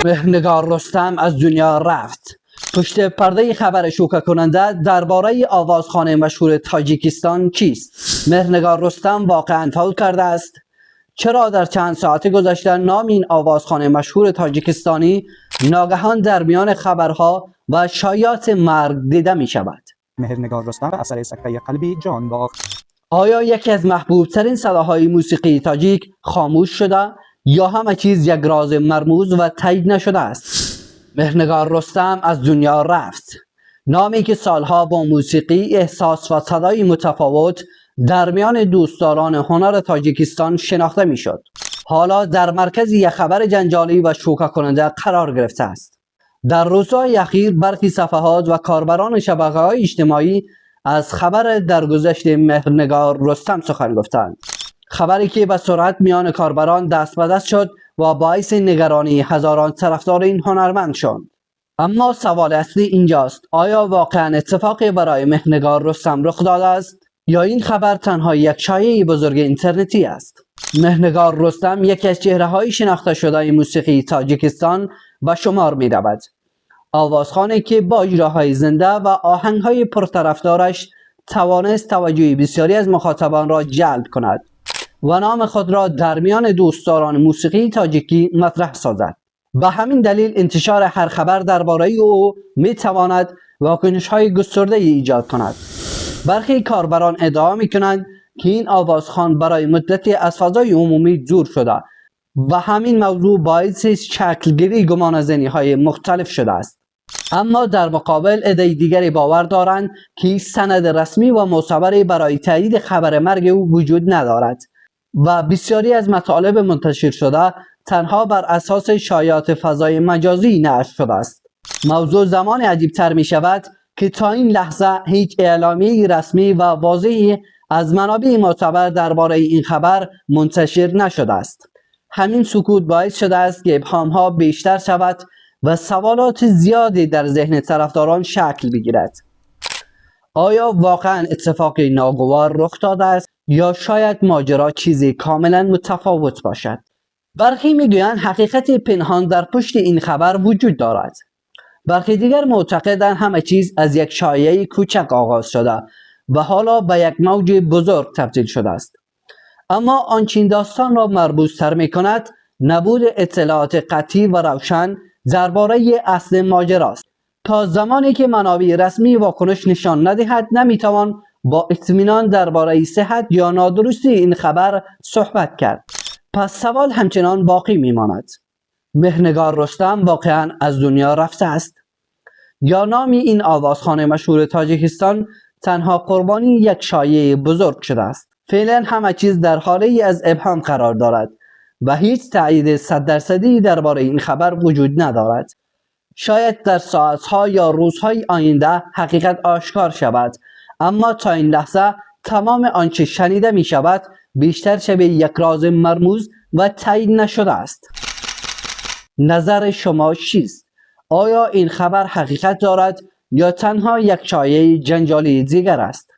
مهرنگار رستم از دنیا رفت. پشت پرده خبر شوکه کننده درباره آوازخوان مشهور تاجیکستان چیست؟ مهرنگار رستم واقعا فوت کرده است؟ چرا در چند ساعت گذشته نام این آوازخوان مشهور تاجیکستانی ناگهان در میان خبرها و شایعات مرگ دیده می شود؟ مهرنگار رستم به اثر سکته قلبی جان باخت. آیا یکی از محبوب ترین صداهای موسیقی تاجیک خاموش شده یا همه چیز یک راز مرموز و تایید نشده است؟ مهرنگار رستم از دنیا رفت. نامی که سالها با موسیقی، احساس و صدای متفاوت در میان دوستداران هنر تاجیکستان شناخته میشد، حالا در مرکز یک خبر جنجالی و شوکه کننده قرار گرفته است. در روزهای اخیر برخی صفحات و کاربران شبکه‌های اجتماعی از خبر درگذشت مهرنگار رستم سخن گفتند. خبری که به سرعت میان کاربران دست به دست شد و باعث نگرانی هزاران طرفدار این هنرمند شد. اما سوال اصلی اینجاست: آیا واقعا اتفاقی برای مهرنگار رستم رخ داده است یا این خبر تنها یک شایعه بزرگ اینترنتی است؟ مهرنگار رستم یکی از چهره‌های شناخته شده موسیقی تاجیکستان به شمار می‌رود. آوازخوانی که با اجراهای زنده و آهنگ‌های پرطرفدارش توانست توجه بسیاری از مخاطبان را جلب کند و نام خود را در میان دوستداران موسیقی تاجیکی مطرح سازد. به همین دلیل انتشار هر خبر درباره او می‌تواند واکنش‌های گسترده ایجاد کند. برخی کاربران ادعا می‌کنند که این آوازخوان برای مدتی از فضای عمومی دور شده و همین موضوع باعث شکلگیری گمانه‌زنی‌های مختلف شده است. اما در مقابل عده دیگری باور دارند که سند رسمی و معتبری برای تایید خبر مرگ او وجود ندارد و بسیاری از مطالب منتشر شده تنها بر اساس شایعات فضای مجازی نشر شده است. موضوع زمان عجیب تر می شود که تا این لحظه هیچ اعلامیه رسمی و واضحی از منابع معتبر درباره این خبر منتشر نشده است. همین سکوت باعث شده است که ابهام‌ها بیشتر شود و سوالات زیادی در ذهن طرفداران شکل بگیرد. آیا واقعا اتفاقی ناگوار رخ داده است یا شاید ماجرا چیزی کاملا متفاوت باشد؟ برخی میگویند حقیقت پنهان در پشت این خبر وجود دارد. برخی دیگر معتقدند همه چیز از یک شایعه کوچک آغاز شده و حالا به یک موج بزرگ تبدیل شده است. اما آنچه این داستان را مربوط‌تر می‌کند نبود اطلاعات قطعی و روشن درباره اصل ماجراست. تا زمانی که منابع رسمی واکنش نشان ندهد نمیتوان با اطمینان درباره صحت یا نادرستی این خبر صحبت کرد. پس سوال همچنان باقی میماند: مهرنگار رستم واقعا از دنیا رفته است یا نامی این آوازخوان مشهور تاجیکستان تنها قربانی یک شایعه بزرگ شده است؟ فعلا همه چیز در حالی از ابهام قرار دارد و هیچ تایید 100% درباره این خبر وجود ندارد. شاید در ساعتها یا روزهای آینده حقیقت آشکار شود، اما تا این لحظه تمام آنچه شنیده می شود بیشتر شبیه یک راز مرموز و تایید نشده است. نظر شما چیست؟ آیا این خبر حقیقت دارد یا تنها یک شایعه جنجالی دیگر است؟